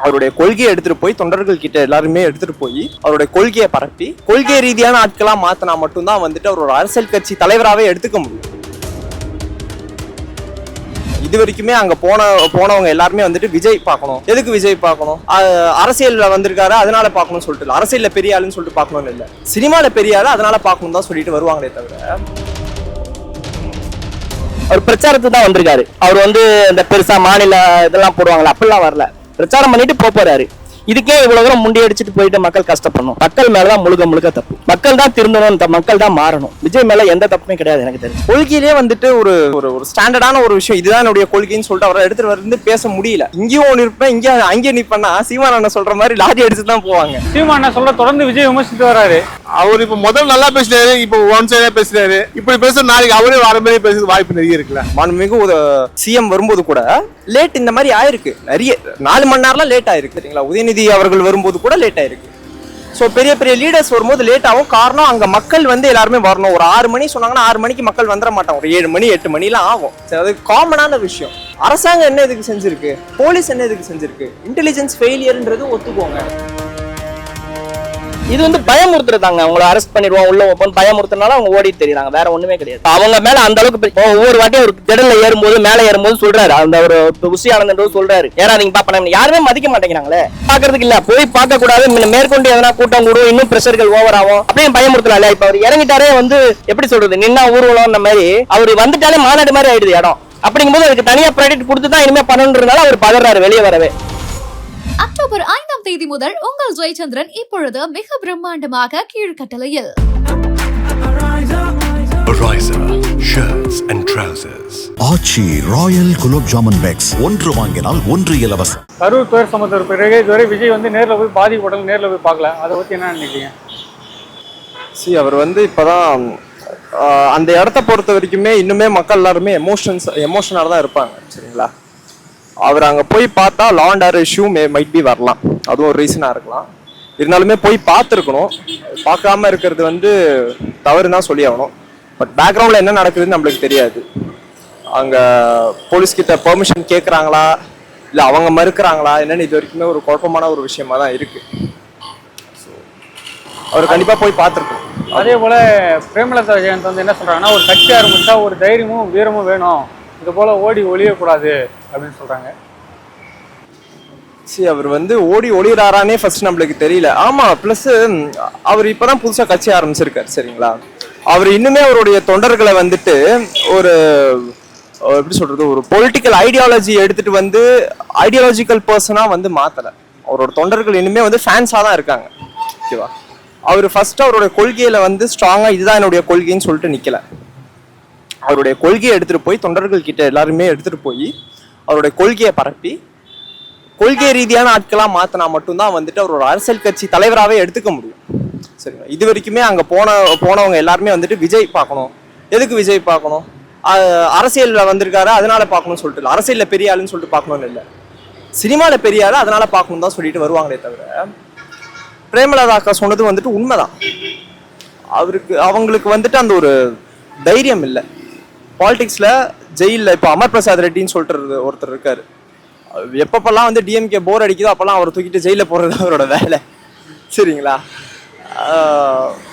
அவருடைய கொள்கையை எடுத்துட்டு போய் தொண்டர்கள் கிட்ட எல்லாருமே எடுத்துட்டு போய் அவருடைய கொள்கையை பரப்பி கொள்கை ரீதியான ஆட்களா மாத்தினா மட்டும்தான் வந்துட்டு அவர் ஒரு அரசியல் கட்சி தலைவராகவே எடுத்துக்க முடியும். இது வரைக்குமே அங்க போனவங்க எல்லாருமே வந்துட்டு விஜய் பார்க்கணும், எதுக்கு விஜய் பார்க்கணும், அரசியல்ல வந்திருக்காரு அதனால பார்க்கணும்னு சொல்லிட்டு, அரசியல்ல பெரிய ஆளுன்னு சொல்லிட்டு பார்க்கணும்னு இல்லை, சினிமால பெரிய ஆளு அதனால பார்க்கணும் தான் சொல்லிட்டு வருவாங்களே தவிர. அவர் பிரச்சாரத்துக்கு தான் வந்திருக்காரு. அவர் இந்த பெருசா மாநில இதெல்லாம் போடுவாங்களா அப்படிலாம் வரல, பிரச்சாரம் பண்ணிட்டு போறாரு. இதுக்கே இவ்வளவு தூரம் முண்டியடிச்சுட்டு போயிட்டு மக்கள் கஷ்டப்படணும். மக்கள் மேலதான் முழுக்க தப்பு. மக்கள் தான் திருந்தணும், மக்கள் தான் மாறணும். விஜய் மேல எந்த தப்புமே கிடையாது எனக்கு தெரியும். கொள்கையிலேயே வந்துட்டு ஒரு ஒரு ஸ்டாண்டர்டான ஒரு விஷயம் இதுதான் என்னுடைய கொள்கைன்னு சொல்லிட்டு அவரை எடுத்துட்டு வந்து பேச முடியல. இங்கேயும் ஒன்று இருப்பேன் அங்கே நிப்பேன்னா சீமான் சொல்ற மாதிரி லாரி அடிச்சு தான் போவாங்க. சீமான் சொல்ல தொடர்ந்து விஜய் விமர்சித்து வராரு. அவர் இப்ப முதல் நல்லா பேசுறாரு, இப்ப ஒன் சைடா பேசுறாரு. இப்படி பேச நாளைக்கு அவரே வர மாதிரி பேசுறது வாய்ப்பு நிறைய இருக்குல்ல. மாண்புமிகு சிஎம் வரும்போது கூட லேட் இந்த மாதிரி ஆயிருக்கு, நிறைய 4 மணி நேரம்லாம் லேட் ஆயிருக்கு சரிங்களா. உதயநிதி அவர்கள் வரும்போது கூட லேட் ஆயிருக்கு. ஸோ பெரிய பெரிய லீடர்ஸ் வரும்போது லேட் ஆகும். காரணம் அங்கே மக்கள் எல்லாருமே வரணும். ஒரு 6 மணி சொன்னாங்கன்னா 6 மணிக்கு மக்கள் வந்துட மாட்டாங்க, ஒரு 7 மணி 8 மணிலாம் ஆகும். அது காமனான விஷயம். அரசாங்கம் என்ன இதுக்கு செஞ்சிருக்கு, போலீஸ் என்ன இதுக்கு செஞ்சிருக்கு, இன்டெலிஜென்ஸ் ஃபெயிலியர்ன்றது ஒத்துக்கோங்க. இது பயமுறுத்துறதாங்க. அவங்களை அரெஸ்ட் பண்ணிடுவோம், உள்ள வைப்போம், பயமுறுத்தினால அவங்க ஓடிட்டு தெரியுறாங்க, வேற ஒண்ணுமே கிடையாது. அவங்க மேல அந்த அளவுக்கு ஒவ்வொரு வாட்டியும் ஒரு திடல்ல ஏறும்போது மேல ஏறும்போது சொல்றாரு, அந்த ஒரு உசி ஆனந்தன் சொல்றாரு, ஏறாதீங்க பாப்பா, யாருமே மதிக்க மாட்டேங்கிறாங்களே, பாக்குறதுக்கு இல்ல, போய் பார்க்க கூடாது, மேற்கொண்டு எதனா கூட்டம் கூடும், இன்னும் பிரஷர்கள் ஓவர் ஆகும் அப்படியே பயமுறுத்தல. இப்ப அவர் இறங்கிட்டாரே எப்படி சொல்றது, நின்னா ஊர்வலம் மாதிரி அவர் வந்துட்டாலே மாநாடு மாதிரி ஆயிடுது இடம். அப்படிங்கும்போது அதுக்கு தனியா ப்ராடக்ட் கொடுத்துதான் இனிமே பண்ணணுன்றதுனால அவர் பதறாரு வெளியே வரவே. அக்டோபர் 5ஆம் தேதி முதல் உங்கள் ஜெயச்சந்திரன் இப்பொழுது மிக பிரம்மாண்டமாக கீழ்கட்டளையில் ஆச்சி ராயல் குலோப் ஜாமுன் பேக்ஸ், ஒன்று வாங்கினால் ஒன்று இலவசம். கரூர் துயர் சம்பந்தம் பிறகு இதுவரை விஜய் நேரில் போய் பாதிக்கப்பட்டவங்க நேரில் போய் பார்க்கல, அதை பத்தி என்ன நினைக்கிறீங்க? அவர் இப்பதான் அந்த இடத்த பொறுத்த வரைக்குமே இன்னுமே மக்கள் எல்லாருமே எமோஷனலா தான் இருப்பாங்க சரிங்களா. அவர் அங்கே போய் பார்த்தா law and order issue might be வரலாம், அதுவும் ஒரு ரீசனாக இருக்கலாம். இருந்தாலுமே போய் பார்த்துருக்கணும், பார்க்காம இருக்கிறது தவறு தான் சொல்லி ஆகணும். பட் பேக்ரவுண்டில் என்ன நடக்குதுன்னு நம்மளுக்கு தெரியாது. அங்கே போலீஸ்கிட்ட பெர்மிஷன் கேட்குறாங்களா இல்லை அவங்க மறுக்கிறாங்களா என்னன்னு இது வரைக்குமே ஒரு குழப்பமான ஒரு விஷயமா தான் இருக்கு. ஸோ அவர் கண்டிப்பாக போய் பார்த்துருக்கணும். அதே போல் பிரேமலதா விஜயகாந்த் என்ன சொல்கிறாங்கன்னா, ஒரு கட்சி ஆரம்பித்தா ஒரு தைரியமும் வீரமும் வேணும், இது போல ஓடி ஒளியக்கூடாது அப்படின்னு சொல்றாங்க. அவர் ஓடி ஒளியறாரானே ஃபர்ஸ்ட் நம்மளுக்கு தெரியல. ஆமா, பிளஸ் அவர் இப்பதான் புதுசா கட்சி ஆரம்பிச்சிருக்காரு சரிங்களா. அவர் இன்னுமே அவருடைய தொண்டர்களை ஒரு எப்படி சொல்றது, ஒரு பொலிட்டிக்கல் ஐடியாலஜி எடுத்துட்டு ஐடியாலஜிக்கல் பர்சனா மாத்தல. அவரோட தொண்டர்கள் இன்னுமே ஃபேன்ஸா தான் இருக்காங்க ஓகேவா. அவர் ஃபர்ஸ்ட் அவரோட கொள்கையில ஸ்ட்ராங்கா இதுதான் என்னுடைய கொள்கைன்னு சொல்லிட்டு நிக்கல. அவருடைய கொள்கையை எடுத்துட்டு போய் தொண்டர்கள் கிட்ட எல்லாருமே எடுத்துட்டு போய் அவருடைய கொள்கையை பரப்பி கொள்கை ரீதியான ஆட்களா மாத்தினா மட்டும்தான் அவர் ஒரு அரசியல் கட்சி தலைவராகவே எடுத்துக்க முடியும் சரிங்களா. இது வரைக்குமே அங்க போனவங்க எல்லாருமே விஜய் பார்க்கணும், எதுக்கு விஜய் பார்க்கணும், அரசியல்ல வந்திருக்காரு அதனால பார்க்கணும்னு சொல்லிட்டு, அரசியல்ல பெரிய ஆளுன்னு சொல்லிட்டு பார்க்கணும்னு இல்லை, சினிமால பெரிய ஆளு அதனால பார்க்கணும் தான் சொல்லிட்டு வருவாங்களே தவிர. பிரேமலதா அக்கா சொன்னது உண்மைதான். அவங்களுக்கு அந்த ஒரு தைரியம் இல்லை. பாலிடிக்ஸ்ல ஜெயிலில் இப்போ அமர் பிரசாத் ரெட்டின்னு சொல்லிட்டு ஒருத்தர் இருக்காரு. எப்பப்பெல்லாம் டிஎம்கே போர் அடிக்குதோ அப்பெல்லாம் அவரை தூக்கிட்டு ஜெயிலில் போடுறது அவரோட வேலை சரிங்களா.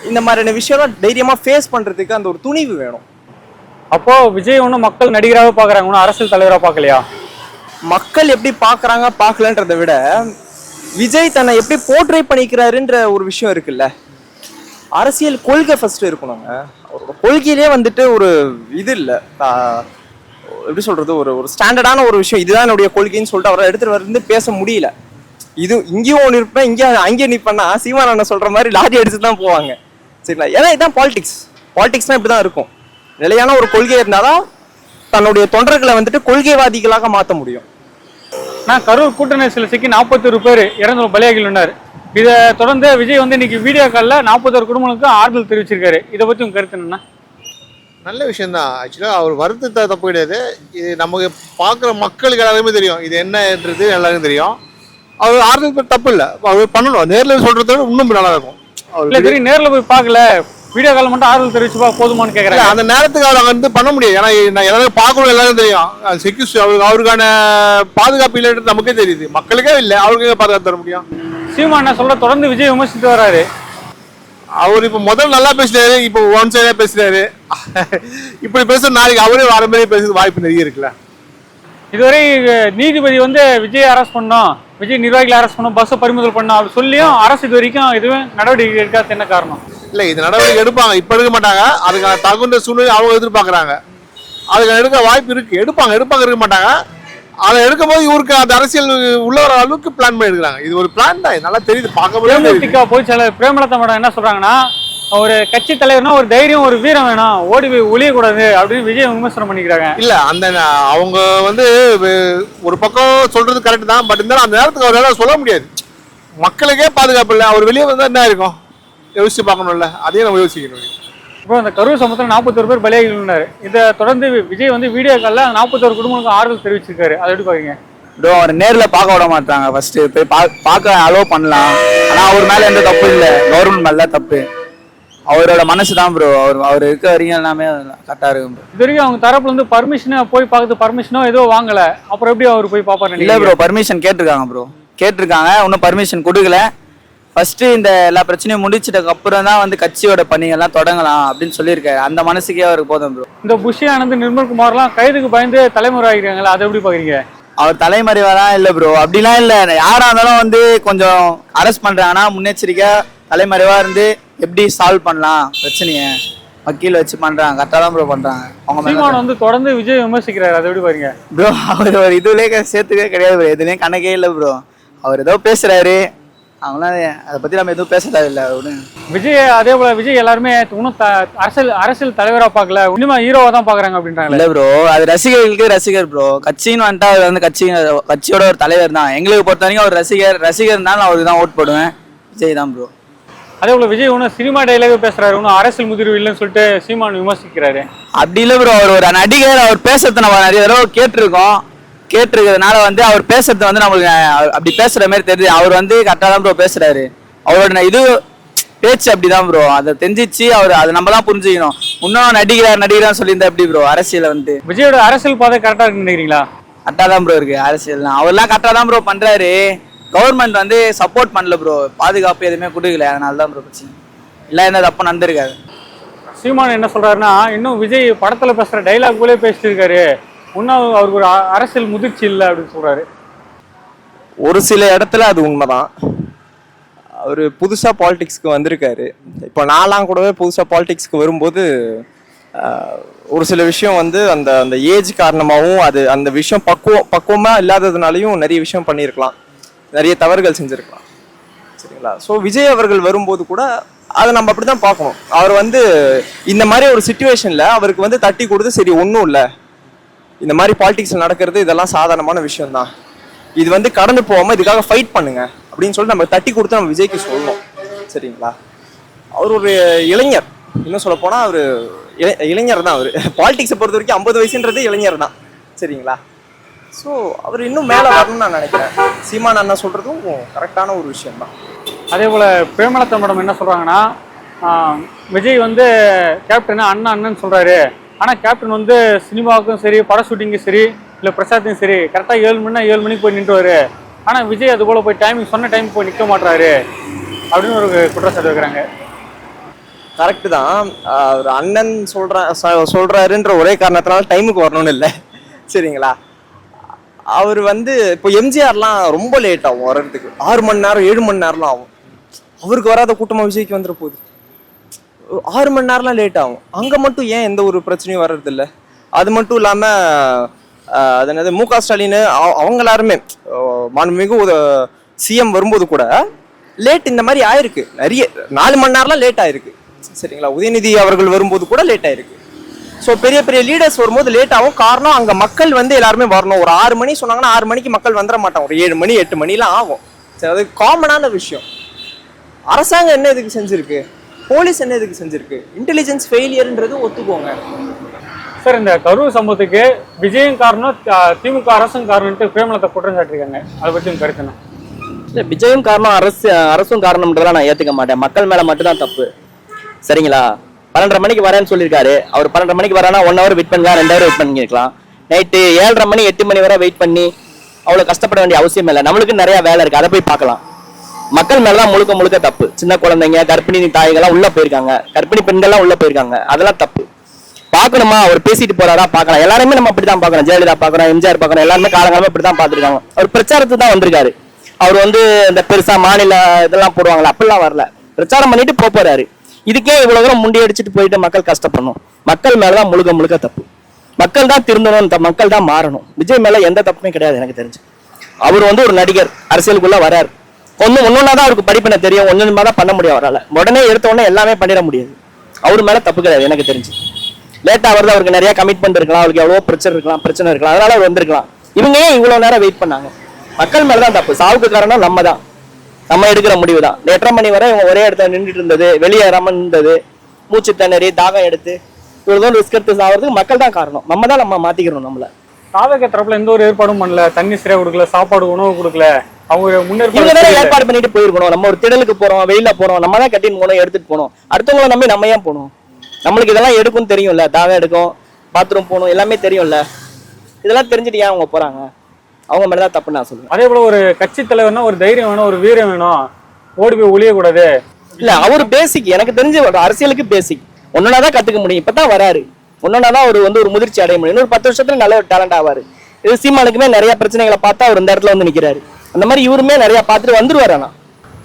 இந்த மாதிரியான விஷயம்லாம் தைரியமா ஃபேஸ் பண்றதுக்கு அந்த ஒரு துணிவு வேணும். அப்போ விஜய் ஒன்றும் மக்கள் நடிகராக பார்க்குறாங்க, ஒன்றும் அரசியல் தலைவராக பார்க்கலையா? மக்கள் எப்படி பார்க்குறாங்க பார்க்கலன்றதை விட விஜய் தன்னை எப்படி போர்ட்ரே பண்ணிக்கிறாருன்ற ஒரு விஷயம் இருக்குல்ல. அரசியல் கொள்கை ஃபர்ஸ்ட் இருக்கணுங்க. அவரோட கொள்கையிலே ஒரு இது இல்லை, எப்படி சொல்றது, ஒரு ஸ்டாண்டர்டான ஒரு விஷயம் இதுதான் என்னுடைய கொள்கைன்னு சொல்லிட்டு அவரை எடுத்துட்டு பேச முடியல. இது இங்கேயும் ஒன்று இருப்பேன் அங்கே நிப்பேன்னா சீமான் சொல்ற மாதிரி லாரி அடிச்சு தான் போவாங்க சரிங்களா. ஏன்னா இதுதான் பாலிடிக்ஸ்னா இப்படிதான் இருக்கும். நிலையான ஒரு கொள்கை இருந்தாதான் தன்னுடைய தொண்டர்களை கொள்கைவாதிகளாக மாற்ற முடியும். நான் கரூர் கூட்ட நெரிசலில் சிக்கி 41 பேர் இறந்து பலியாகியுள்ளனர். இதை தொடர்ந்து விஜய் இன்னைக்கு வீடியோ காலில் 41 குடும்பங்களுக்கு ஆறுதல் தெரிவிச்சிருக்காரு. இதை பற்றி உங்க கருத்து என்னன்னா? நல்ல விஷயம் தான். ஆக்சுவலாக அவர் வருத்தத்தை தப்பு கிடையாது. இது நமக்கு பார்க்குற மக்களுக்கு எல்லாருமே தெரியும் இது என்னன்றது, எல்லாருக்கும் தெரியும். அவர் ஆறுதல் தப்பு இல்லை, அவர் பண்ணணும். நேரில் சொல்றத விட இன்னும் நல்லா இருக்கும். நேரில் போய் பார்க்கல, வீடியோ கால் மட்டும் ஆறுதல் தெரிவிச்சுப்பா போதுமான்னு இல்ல, கேட்குறாங்க. அந்த நேரத்துக்கு அவர் அங்க வந்து பண்ண முடியாது. ஏன்னா நான் எல்லாரும் பார்க்கணும், எல்லாரும் தெரியும். அவருக்கான பாதுகாப்பு இல்லைன்றது நமக்கே தெரியுது. மக்களுக்கே இல்லை, அவருக்கு பாதுகாப்பு தர முடியும். சீமான் என்ன சொல்ல தொடர்ந்து விஜய் விமர்சித்து வராரு. அவர் இப்ப முதல்ல நல்லா பேசுறாரு, இப்போ ஒன் சைடா பேசுறாரு. இப்படி பேச நாளைக்கு அவரே வர மாதிரி பேசுறது வாய்ப்பு நிறைய இருக்குல்ல. இதுவரை நீதிபதி வந்து விஜய் அரெஸ்ட் பண்ணோம், விஜய் நிர்வாகிகளை அரெஸ்ட் பண்ணோம், பஸ்ஸை பறிமுதல் பண்ணோம் அப்படி சொல்லியும் அரசு இது வரைக்கும் எதுவும் நடவடிக்கை எடுக்காது. என்ன காரணம்? இல்ல, இது நடவடிக்கை எடுப்பாங்க, இப்ப எடுக்க மாட்டாங்க. அதுக்கான தகுந்த சூழ்நிலை அவங்க எதிர்பார்க்கறாங்க. அதுக்கு எடுக்க வாய்ப்பு இருக்கு, எடுப்பாங்க இருக்க மாட்டாங்க. அதை எடுக்கும் போது இவருக்கு அந்த அரசியல் உள்ள வர அளவுக்கு பிளான் பண்ணி எடுக்கிறாங்க. இது ஒரு பிளான் தான், நல்லா தெரியுது, பார்க்க தேமுதிக பொதுச் செயலாளர் பிரேமலதா மேடம் என்ன சொல்றாங்கன்னா, ஒரு கட்சி தலைவர்னா ஒரு தைரியம் ஒரு வீரம் வேணும், ஓடி போய் ஒளியக்கூடாது அப்படின்னு விஜய் விமர்சனம் பண்ணிக்கிறாங்க. இல்ல, அந்த அவங்க வந்து ஒரு பக்கம் சொல்றது கரெக்ட் தான். பட் இருந்தாலும் அந்த நேரத்துக்கு அவரால் சொல்ல முடியாது. மக்களுக்கே பாதுகாப்பு இல்லை, அவர் வெளியே வந்தா என்ன இருக்கும் யோசிச்சு பார்க்கணும்ல. அதையும் நம்ம யோசிக்கணும். இப்போ இந்த கரூர் சம்பவத்தில் 41 பேர் பலியாகியுள்ளனர். இதை தொடர்ந்து விஜய் வந்து வீடியோ காலில் 41 குடும்பங்களுக்கு ஆறுதல் தெரிவிச்சிருக்காரு. அதை எப்படி பாருங்க? ப்ரோ, அவர் நேரில் பார்க்க விட மாட்டாங்க. ஃபர்ஸ்ட் போய் பார்க்க அலோவ் பண்ணலாம். ஆனால் அவர் மேலே எந்த தப்பு இல்லை, கவர்மெண்ட் மேலே தான் தப்பு. அவரோட மனசு தான் ப்ரோ. அவர் இருக்க வரைக்கும் எல்லாமே கரெக்டாக இருக்கும் ப்ரோ. இது வரைக்கும் அவங்க தரப்புல இருந்து பர்மிஷனை போய் பார்த்து பர்மிஷனோ ஏதோ வாங்கலை. அப்புறம் எப்படி அவர் போய் பார்ப்பாரு? இல்லை ப்ரோ, பர்மிஷன் கேட்டிருக்காங்க ப்ரோ, கேட்டிருக்காங்க. இன்னும் பர்மிஷன் கொடுக்கல. ஃபர்ஸ்ட் இந்த எல்லா பிரச்சனையும் முடிச்சிட்டதுக்கு அப்புறம் தான் வந்து கட்சியோட பணியெல்லாம் தொடங்கலாம் அப்படின்னு சொல்லியிருக்காரு. அந்த மனசுக்கே அவருக்கு போதும் ப்ரோ. இந்த புஷி ஆனந்த், நிர்மல்குமார்லாம் கைதுக்கு பயந்து தலைமுறை ஆகிருக்காங்களா, அதை எப்படி பாக்குறீங்க? அவர் தலைமறைவாலாம் இல்லை ப்ரோ, அப்படிலாம் இல்லை. யாராக இருந்தாலும் வந்து கொஞ்சம் அரெஸ்ட் பண்ணுறாங்கன்னா முன்னெச்சரிக்கை தலைமறைவாக இருந்து எப்படி சால்வ் பண்ணலாம் பிரச்சனையை வக்கீல் வச்சு பண்ணுறாங்க. கரெக்டாக தான் ப்ரோ பண்ணுறாங்க. அவங்க சீமான் வந்து தொடர்ந்து விஜய் விமர்சிக்கிறாரு. அதை எப்படி பாருங்க? ப்ரோ, அவர் ஒரு இதுலேயே சேர்த்துக்கவே கிடையாது ப்ரோ, எதுலேயும் கணக்கே இல்லை ப்ரோ. அவர் ஏதோ பேசுகிறாரு, அவங்களாம் அதை பற்றி நம்ம எதுவும் பேச தேவையில்லை அப்படின்னு. விஜய் அதே போல விஜய் எல்லாருமே இன்னும் அரசியல் தலைவராக பார்க்கல, இன்னுமா ஹீரோவா தான் பாக்குறாங்க அப்படின்றாங்க. இல்லை ப்ரோ, அது ரசிகர்களுக்கு ரசிகர் ப்ரோ. கட்சின்னு வந்துட்டா அவர் வந்து கட்சியோட ஒரு தலைவர் தான். எங்களுக்கு பொறுத்த வரைக்கும் அவர் ரசிகர்னாலும் அவருக்கு தான் ஓட் போடுவேன். விஜய் தான் ப்ரோ. அதே போல விஜய் இன்னும் சினிமா டைலாக பேசுறாரு, இன்னும் அரசியல் முதிர்வு இல்லைன்னு சொல்லிட்டு சீமான் விமர்சிக்கிறாரு. அப்படி இல்லை ப்ரோ, அவர் ஒரு நடிகர். அவர் பேசுறது நம்ம நிறைய தடவை கேட்டிருக்கிறதுனால வந்து அவர் பேசுறது வந்து நம்மளுக்கு அப்படி பேசுற மாதிரி தெரியுது. அவர் வந்து கரெக்டாக தான் ப்ரோ பேசுறாரு. அவரோட இது பேச்சு அப்படிதான் ப்ரோ, அதை தெரிஞ்சிச்சு. அவர் அதை நம்ம தான் புரிஞ்சுக்கணும். இன்னும் நடிகரான்னு சொல்லியிருந்தா எப்படி ப்ரோ அரசியல வந்து? விஜயோட அரசியல் பாதை கரெக்டா இருக்குன்னு நினைக்கிறீங்களா? கரெக்டாக தான் ப்ரோ இருக்கு அரசியல்லாம். அவர்லாம் கரெக்டாக தான் ப்ரோ பண்றாரு. கவர்மெண்ட் வந்து சப்போர்ட் பண்ணல ப்ரோ, பாதுகாப்பு எதுவுமே கொடுக்கல. அதனால தான் ப்ரோ பிரச்சனை. இல்லை என்ன தப்பு நடந்திருக்காரு. சீமான் என்ன சொல்றாருன்னா, இன்னும் விஜய் படத்துல பேசுற டைலாக் போலே பேசிட்டு இருக்காரு, இன்னும் அவருக்கு ஒரு அரசியல் முதிர்ச்சி இல்லை அப்படின்னு சொல்றாரு. ஒரு சில இடத்துல அது உண்மைதான். அவர் புதுசாக பாலிடிக்ஸ்க்கு வந்திருக்காரு. இப்போ நான்லாம் கூடவே புதுசாக பாலிடிக்ஸ்க்கு வரும்போது ஒரு சில விஷயம் வந்து அந்த அந்த ஏஜ் காரணமாகவும் அது அந்த விஷயம் பக்குவமாக இல்லாததுனாலையும் நிறைய விஷயம் பண்ணியிருக்கலாம், நிறைய தவறுகள் செஞ்சுருக்கலாம். சரிங்களா? ஸோ விஜய் அவர்கள் வரும்போது கூட அதை நம்ம அப்படி தான் பார்க்கணும். அவர் வந்து இந்த மாதிரி ஒரு சுச்சுவேஷனில் அவருக்கு வந்து தட்டி கொடுத்து, சரி ஒன்றும் இல்லை, இந்த மாதிரி பாலிடிக்ஸில் நடக்கிறது இதெல்லாம் சாதாரணமான விஷயம்தான், இது வந்து கடந்து போகாமல் இதுக்காக ஃபைட் பண்ணுங்க அப்படின்னு சொல்லிட்டு நம்ம தட்டி கொடுத்து நம்ம விஜய்க்கு சொல்லணும். சரிங்களா? அவர் ஒரு இளைஞர், இன்னும் சொல்ல போனால் அவர் இளைஞர் தான். அவர் பாலிடிக்ஸை பொறுத்த வரைக்கும் 50 வயசுன்றது இளைஞர் தான். சரிங்களா? ஸோ அவர் இன்னும் மேலே வரணும்னு நான் நினைக்கிறேன். சீமான் அண்ணா சொல்கிறதும் கரெக்டான ஒரு விஷயம் தான். அதே போல் பிரேமலதா மேடம் என்ன சொல்கிறாங்கன்னா, விஜய் வந்து கேப்டனை அண்ணன் சொல்கிறாரு, ஆனால் கேப்டன் வந்து சினிமாவுக்கும் சரி பட ஷூட்டிங்கும் சரி இல்லை பிரசாத்தையும் சரி கரெக்டாக 7 மணினா 7 மணிக்கு போய் நின்றுவார். ஆனால் விஜய் அது போல் போய் சொன்ன டைம் போய் நிற்க மாட்டுறாரு அப்படின்னு ஒரு குற்றச்சாட்டு வைக்கிறாங்க. கரெக்டு தான். அவர் அண்ணன் சொல்கிறாருன்ற ஒரே காரணத்தினால டைமுக்கு வரணும்னு இல்லை. சரிங்களா? அவர் வந்து இப்போ எம்ஜிஆர்லாம் ரொம்ப லேட் ஆகும் வர்றதுக்கு, 6 மணி நேரம் 7 மணி நேரம்லாம் ஆகும். அவருக்கு வராத கூட்டமாக விஜய்க்கு வந்துட போகுது. 6 மணி நேரம்லாம் லேட் ஆகும். அங்கே மட்டும் ஏன் எந்த ஒரு பிரச்சனையும் வர்றதில்லை? அது மட்டும் இல்லாமல் அது என்னது மு.க. ஸ்டாலின் அவங்க எல்லாருமே மாண்புமிகு சிஎம் வரும்போது கூட லேட் இந்த மாதிரி ஆயிருக்கு. நிறைய 4 மணி நேரம்லாம் லேட் ஆயிருக்கு. சரிங்களா? உதயநிதி அவர்கள் வரும்போது கூட லேட் ஆயிருக்கு. ஸோ பெரிய பெரிய லீடர்ஸ் வரும்போது லேட் ஆகும். காரணம் அங்கே மக்கள் வந்து எல்லாருமே வரணும். ஒரு 6 மணி சொன்னாங்கன்னா 6 மணிக்கு மக்கள் வந்துட மாட்டாங்க, ஒரு 7 மணி 8 மணிலாம் ஆகும். சரி, அது காமனான விஷயம். அரசாங்கம் என்ன இதுக்கு செஞ்சிருக்கு, போலீஸ் என்ன இதுக்கு செஞ்சிருக்கு, இன்டெலிஜென்ஸ் ஃபெயிலியர்ன்றது ஒத்துக்கோங்க. சார், இந்த கரூர் சம்பவத்துக்கு விஜயும் காரணம், திமுக அரசும் காரணம்ட்டு பிரேமலதா குற்றம் சாட்டிருக்காங்க. அதை பற்றி கருத்துனா? இல்லை, விஜயும் காரணம் அரசும் காரணம்ன்றதெல்லாம் நான் ஏற்றுக்க மாட்டேன். மக்கள் மேலே மட்டும்தான் தப்பு. சரிங்களா? 12:30 மணிக்கு வரேன்னு சொல்லியிருக்காரு. அவர் 12:30 மணிக்கு வரானா 1 hour வெயிட் பண்ணலாம், 2 hour வெயிட் பண்ணிருக்கலாம். நைட்டு 7:30 மணி 8 மணி வரை வெயிட் பண்ணி அவ்வளவு கஷ்டப்பட வேண்டிய அவசியம் இல்லை. நம்மளுக்கு நிறைய வேலை இருக்கு, அதை போய் பார்க்கலாம். மக்கள் மேலதான் முழுக்க முழுக்க தப்பு. சின்ன குழந்தைங்க, கர்ப்பிணி தாய்கள்லாம் உள்ள போயிருக்காங்க, கர்ப்பிணி பெண்கள்லாம் உள்ள போயிருக்காங்க, அதெல்லாம் தப்பு. பார்க்கணுமா, அவர் பேசிட்டு போறாரா பார்க்கலாம். எல்லாருமே நம்ம அப்படிதான் பார்க்கறோம். ஜெயலலிதா பார்க்கறோம், எம்ஜிஆர் பார்க்கறோம், எல்லாருமே காலங்காலமா இப்படிதான் பார்த்துருக்காங்க. அவர் பிரச்சாரத்துக்கு தான் வந்திருக்காரு. அவர் இந்த பெருசா மாநில இதெல்லாம் போடுவாங்களா, அப்படிலாம் வரல. பிரச்சாரம் பண்ணிட்டு போறாரு. இதுக்கே இவ்வளவு தூரம் முண்டி அடிச்சுட்டு போயிட்டு மக்கள் கஷ்டப்படணும். மக்கள் மேலதான் முழுக்க முழுக்க தப்பு. மக்கள் தான் திருந்தணும், மக்கள் தான் மாறணும். விஜய் மேல எந்த தப்புமே கிடையாது எனக்கு தெரிஞ்சு. அவர் ஒரு நடிகர், அரசியலுக்குள்ள வராரு. ஒன்னொன்னாதான் அவருக்கு படிப்பின தெரியும், ஒன்னொன்னா தான் பண்ண முடியும் அவரால். உடனே எடுத்த உடனே எல்லாமே பண்ணிட முடியாது. அவர் மேல தப்பு கிடையாது எனக்கு தெரிஞ்சு. லேட்டா வருது, அவருக்கு நிறைய கமிட்மெண்ட் இருக்கலாம், அவருக்கு எவ்வளவு பிரச்சனை இருக்கலாம், அதனால அவர் வந்திருக்கலாம். இவங்க ஏன் இவ்வளவு நேரம் வெயிட் பண்ணாங்க? மக்கள் மேலதான் தப்பு. சாவுக்கு காரணம் நம்ம தான், நம்ம எடுக்கிற முடிவு தான். 8:30 மணி வரை இவங்க ஒரே இடத்துல நின்றுட்டு இருந்தது, வெளியேறாம இருந்தது, மூச்சு திணறி தாகம் எடுத்து இவ்வளவு ரிஸ்க் எடுத்து சாகிறதுக்கு மக்கள் தான் காரணம். நம்ம மாத்திக்கிறோம் நம்மள. தாவக தரப்புல எந்த ஒரு ஏற்பாடும் பண்ணல, தண்ணி சரியா கொடுக்கல, சாப்பாடு உணவு கொடுக்கல. அவங்க முன்னேற்பாடு ஏற்பாடு பண்ணிட்டு போயிருக்கணும். நம்ம ஒரு திடலுக்கு போறோம், வெயில போறோம், நம்ம தான் கட்டின்னு போனோம், எடுத்துட்டு போனோம். அடுத்தவங்களை நம்பி நம்ம ஏன் போகணும்? நம்மளுக்கு இதெல்லாம் எடுக்கும் தெரியும்ல, தாகம் எடுக்கும், பாத்ரூம் போகணும், எல்லாமே தெரியும்ல. இதெல்லாம் தெரிஞ்சுட்டு ஏன் அவங்க போறாங்க? அவங்க மேலதான் தப்பு நான் சொல்லுவேன். அதே போல ஒரு கட்சி தலைவர்னா ஒரு தைரியம் வேணும், ஒரு வீரம் வேணும், ஓடி போய் ஒளியக்கூடாது. இல்ல, அவரு பேசிக், எனக்கு தெரிஞ்ச அரசியலுக்கு பேசிக் ஒன்னொன்னாதான் கத்துக்க முடியும். இப்பதான் வராரு, ஒன்னொன்னாதான் அவர் ஒரு முதிர்ச்சி அடைய முடியும். இன்னொரு 10 வருஷத்துல நல்ல ஒரு டேலண்ட் ஆவாரு. இது சீமானுக்குமே நிறைய பிரச்சனைகளை பார்த்தா அவர் இந்த இடத்துல நிக்கிறாரு. அந்த மாதிரி இவருமே நிறைய பார்த்துட்டு வந்துருவாரு. ஆனா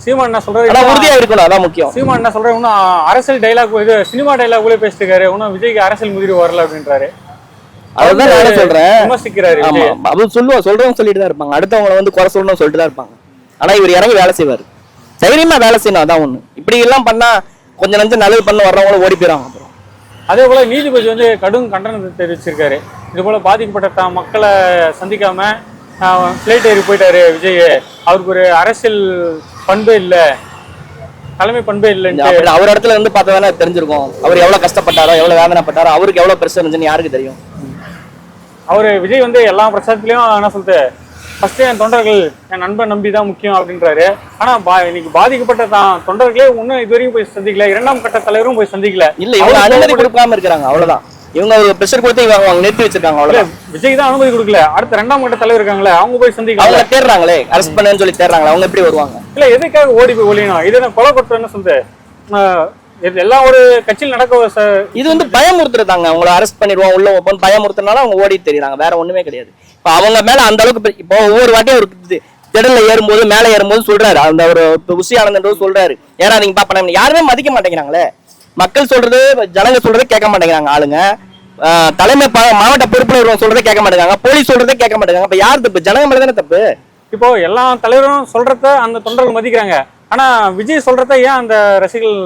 சீமான் என்ன சொல்றாரு, உறுதியா இருக்கணும், அதான் முக்கியம். சீமான் என்ன சொல்றாரு, இன்னும் அரசியல் டைலாக், இது சினிமா டைலாக் கூட பேசிட்டு இருக்காரு, இன்னும் விஜய்க்கு அரசியல் முதிரி வரல அப்படின்றாரு. அதுதான் நானும் சொல்றேன், விமர்சிக்கிறாரு. ஆமா, அவர் சொல்றவங்க சொல்லிட்டு தான் இருப்பாங்க, அடுத்தவங்களை குறை சொல்லணும் சொல்லிட்டு தான் இருப்பாங்க. ஆனா இவர் இறங்கி வேலை செய்வாரு, தைரியமா வேலை செய்யணும். அதான் ஒண்ணு. இப்படி எல்லாம் பண்ணா கொஞ்சம் நஞ்சம் நல்லது பண்ண வர்றவங்களும் ஓடி போயிடுவாங்க. அப்புறம் அதே போல நீதிபதி கடும் கண்டனத்தை தெரிவிச்சிருக்காரு. இது போல பாதிக்கப்பட்ட மக்களை சந்திக்காம பிளைட் ஏறி போயிட்டாரு விஜய், அவருக்கு ஒரு அரசியல் பண்பே இல்ல, தலைமை பண்பே இல்லைன்னு. அவர் இடத்துல இருந்து பார்த்தா தெரிஞ்சிருக்கும் அவர் எவ்வளவு கஷ்டப்பட்டாரோ, எவ்வளவு வேதனைப்பட்டாரோ, அவருக்கு எவ்வளவு பிரச்சனை இருந்துச்சுன்னு யாருக்கு தெரியும்? அவரு விஜய் எல்லா பிரச்சாரத்திலயும் என்ன சொல்றது, ஃபர்ஸ்ட் என் தொண்டர்கள், என் நண்பன் நம்பி தான் முக்கியம் அப்படின்றாரு. ஆனா இன்னைக்கு பாதிக்கப்பட்ட தொண்டர்களே இன்னும் இதுவரையும் போய் சந்திக்கல, 2ஆம் கட்ட தலைவரும் போய் சந்திக்கல. இல்ல, இவங்க அனுமதி கொடுக்காம இருக்கிறாங்க, அவ்வளவுதான். இவங்க ஒரு பிரஷர் கொடுத்து இவங்க நிறுத்தி வச்சிருக்காங்க, அவ்வளவுதான். விஜய் தான் அனுமதி கொடுக்கல, அடுத்த 2ஆம் கட்ட தலைவர் இருக்காங்களே அவங்க போய் சந்திக்க, அவங்க தேடுறாங்களே, அரெஸ்ட் பண்ணு சொல்லி தேடுறாங்களே, அவங்க எப்படி வருவாங்க? இல்ல, எதுக்காக ஓடி போய் ஒளியணும்? இது கொலை கொட்டு என்ன சொல்றது, எல்லாம் ஒரு கட்சியில் நடக்க. இது பயமுறுத்துறதாங்க. அவங்களை அரெஸ்ட் பண்ணிடுவோம், உள்ள வைப்போம், பயமுறுத்துறதுனால அவங்க ஓடி தெரியுறாங்க, வேற ஒண்ணுமே கிடையாது. இப்ப அவங்க மேல அந்த அளவுக்கு இப்போ ஒவ்வொரு வாட்டியும் ஒரு திடல்ல ஏறும்போது, மேல ஏறும்போது சொல்றாரு, அந்த ஒரு உசி ஆனந்தன் சொல்றாரு, ஏறாதீங்க பாப்பா. யாருமே மதிக்க மாட்டேங்கிறாங்களே. மக்கள் சொல்றது, ஜனங்க சொல்றதை கேட்க மாட்டேங்கிறாங்க ஆளுங்க. தலைமை மாவட்ட பொறுப்புல சொல்றதை கேட்க மாட்டேங்கிறாங்க, போலீஸ் சொல்றதை கேட்க மாட்டேங்கிறாங்க. இப்ப யார் தப்பு? ஜனங்க மேல தானே தப்பு. இப்போ எல்லா தலைவரும் சொல்றத அந்த தொண்டர்கள் மதிக்கிறாங்க. ஆனா விஜய் சொல்றத ஏன் அந்த ரசிகர்கள்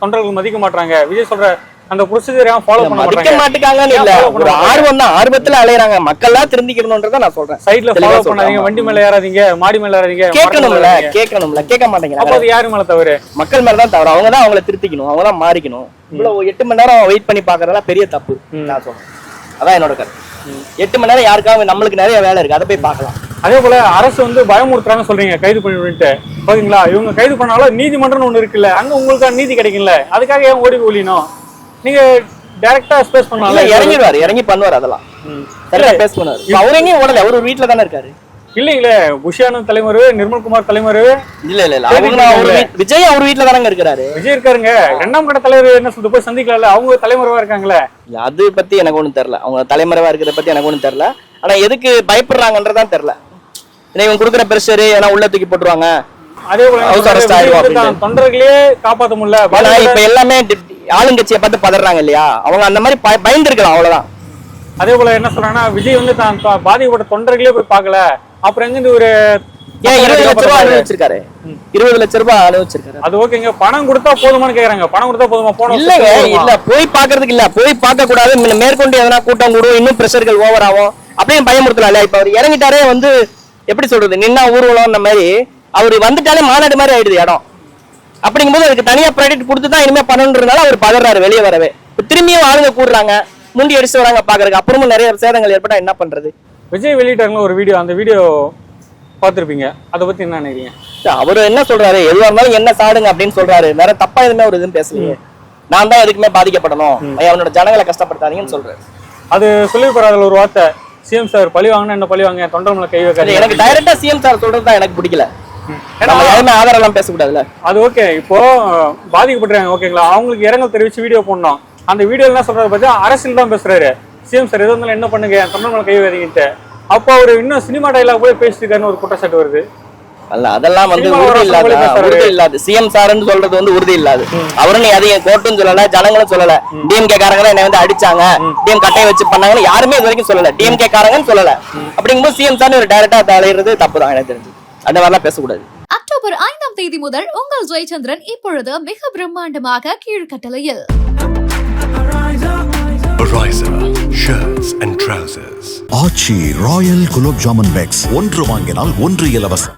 தொண்டர்கள் மதிக்க மாட்டாங்க? விஜய் சொல்ற அந்த ப்ரொசீஜர் ஏன் ஃபாலோ பண்ண மாட்டேங்காங்கன்னு இல்ல, ஒரு ஆர்வம் தான், ஆர்வத்துல அலையறாங்க. மக்கள்லாம் திருந்திக்கணும்ன்றத நான் சொல்றேன். சைடுல ஃபாலோ பண்ணாதீங்க, வண்டி மேல ஏறாதீங்க, மாடி மேல ஏறாதீங்க. கேட்கணும்ல, கேட்க மாட்டேங்கிறாங்க. அப்ப அது யாரு மேல தவறு? மக்கள் மேல தான் தவறு. அவங்க தான் அவங்கள திருத்திக்கணும், அவங்க தான் மாறிக்கணும். இவ்வளவு 8 மணி நேரம் வெயிட் பண்ணி பாக்குறதெல்லாம் பெரிய தப்பு நான் சொல்றேன். அதான் என்னோட கருத்து. 8 மணி நேரம் யாருக்காக, நம்மளுக்கு நிறைய வேலை இருக்கு, அதை போய் பார்க்கலாம். அதே போல அரசு பயமுறுத்துறாங்க சொல்றீங்க, கைது பண்ணிட்டு பாத்தீங்களா? இவங்க கைது பண்ணாலும் நீதிமன்றம்னு ஒண்ணு இருக்குல்ல, அங்க உங்களுக்கு நீதி கிடைக்கும்ல, அதுக்காக ஏன் ஓடி ஒளியணும்? நீங்க டைரக்டா ஸ்பேஸ் பண்ணால இறங்கிடுவாரு, இறங்கி பண்ணுவார், அதெல்லாம் ஸ்பேஸ் பண்ணுவாரு. அவர் எங்கேயும் ஓடல, அவர் வீட்டுல தானே இருக்காரு. இல்லீங்களே, புஷியானந்த் தலைவர், நிர்மல்குமார் தலைவர். இல்ல, விஜய் அவர் வீட்டுல தானங்க இருக்காரு. விஜய் இருக்காருங்க. 2ஆம் கட்ட தலைவர் என்ன சொல்லிட்டு போய் சந்திக்கல, அவங்க தலைமறைவா இருக்காங்களே. அது பத்தி எனக்கு ஒண்ணும் தெரியல, அவங்க தலைமறைவா இருக்கிறத பத்தி எனக்கு ஒண்ணும் தெரியல. ஆனா எதுக்கு பயப்படுறாங்கன்றதான் தெரியல. இவங்க கொடுக்குற பிரஷர் ஏன்னா உள்ள தூக்கி போட்டுருவாங்க. அதே போல தொண்டர்களே காப்பாற்ற முடியல. இப்ப எல்லாமே ஆளுங்கட்சியை பார்த்து பதறாங்க இல்லையா, அவங்க அந்த மாதிரி பயந்துருக்கலாம், அவ்வளவுதான். அதே போல என்ன சொல்றாங்கன்னா, விஜய் தான் பாதிக்கப்பட்ட தொண்டர்களே போய் பார்க்கல, அப்புறம் எங்க ஒரு 20 லட்சம் ரூபாய் அனுபவிச்சிருக்காரு, 20 லட்சம் ரூபாய் அனுபவிச்சிருக்காரு. அது ஓகேங்க, பணம் கொடுத்தா போதுமானு கேக்குறாங்க. பணம் கொடுத்தா போதுமா? போனோம் இல்லங்க, இல்ல போய் பாக்குறதுக்கு இல்ல, போய் பார்க்க கூடாது, மேற்கொண்டு எதனா கூட்டம் கூடும், இன்னும் பிரஷர்கள் ஓவர் ஆகும், அப்படியே பயமுறுத்தலாம். இப்ப அவர் இறங்கிட்டாரே, எப்படி சொல்றது, நின்னா ஊர்வலம் அந்த மாதிரி அவர் வந்துட்டாலே மாநாடு மாதிரி ஆயிடுது இடம். அப்படிங்கும்போது அதுக்கு தனியா ப்ராடக்ட் கொடுத்து தான் இனிமே பண்ணணுன்றதுனால அவர் பதறாரு வெளியே வரவே. திரும்பியும் ஆளுங்க கூடுறாங்க, முண்டி அடிச்சு வராங்க பாக்குறதுக்கு, அப்புறமும் நிறைய சேதங்கள் ஏற்பட்டா என்ன பண்றது? விஜய் வெளியிட்டாங்க ஒரு வீடியோ, அந்த வீடியோ பார்த்திருப்பீங்க, அதை பத்தி என்ன நினைக்கிறீங்க? அவரு என்ன சொல்றாரு, எதுவா இருந்தாலும் என்ன சாடுங்க அப்படின்னு சொல்றாரு, வேற தப்பா எதுவுமே ஒரு இதுவும் பேசலையே. நான் தான் எதுக்குமே பாதிக்கப்படணும், அவனோட ஜனங்களை கஷ்டப்படுத்தாதீங்கன்னு சொல்றாரு. அது சொல்லியிருப்பாரு அதுல ஒரு வார்த்தை, சிஎம் சார் பழி வாங்கினா என்ன பழி வாங்க, தொண்டர் மேல கை வைக்காது. எனக்கு டைரக்டா சிஎம் சார் சொல்றது தான் எனக்கு பிடிக்கல. நம்ம யாருமே ஆதாரம் எல்லாம் பேசக்கூடாதுல்ல. அது ஓகே, இப்போ பாதிக்கப்பட்டிருக்காங்க ஓகேங்களா, அவங்களுக்கு இரங்கல் தெரிவிச்சு வீடியோ போடணும். அந்த வீடியோ என்ன சொல்றது பார்த்தா அரசியல் தான் பேசுறாரு. சிஎம் சார் எது இருந்தாலும் என்ன பண்ணுங்க, தொண்டர் மேல கை வைக்கிட்டு. அப்போ அவரு இன்னும் சினிமா டைலாக் போய் பேசிட்டு இருக்காருன்னு ஒரு குற்றச்சாட்டு வருது. அல்ல அதெல்லாம் வந்து உறுதி இல்லாது. சிஎம் சார்ன்னு சொல்றது வந்து உறுதி இல்லாது. அவரும் நீ அதையும் கோர்ட்டும் சொல்லல, ஜனங்களும் சொல்லல. டிஎம்கே காரங்க தான் என்ன வந்து அடிச்சாங்க, டிஎம் கட்டையை வச்சு பண்ணாங்கன்னு யாருமே இது வரைக்கும் சொல்லல. டிஎம்கே காரங்கன்னு சொல்லல. அப்படிங்கும்போது சிஎம் சார் ஒரு டைரக்டா தலையிறது தப்பு தான் எனக்கு தெரிஞ்சு. அந்த மாதிரிலாம் பேசக்கூடாது. அக்டோபர் 5ஆம் தேதி முதல் உங்கள் ஜெயச்சந்திரன் இப்பொழுது மிக பிரம்மாண்டமாக கீழ்கட்டளையில். Ariza shirts and trousers. Aachi royal gulab jamun packs, ஒன்று வாங்கினால் ஒன்று இலவசம்.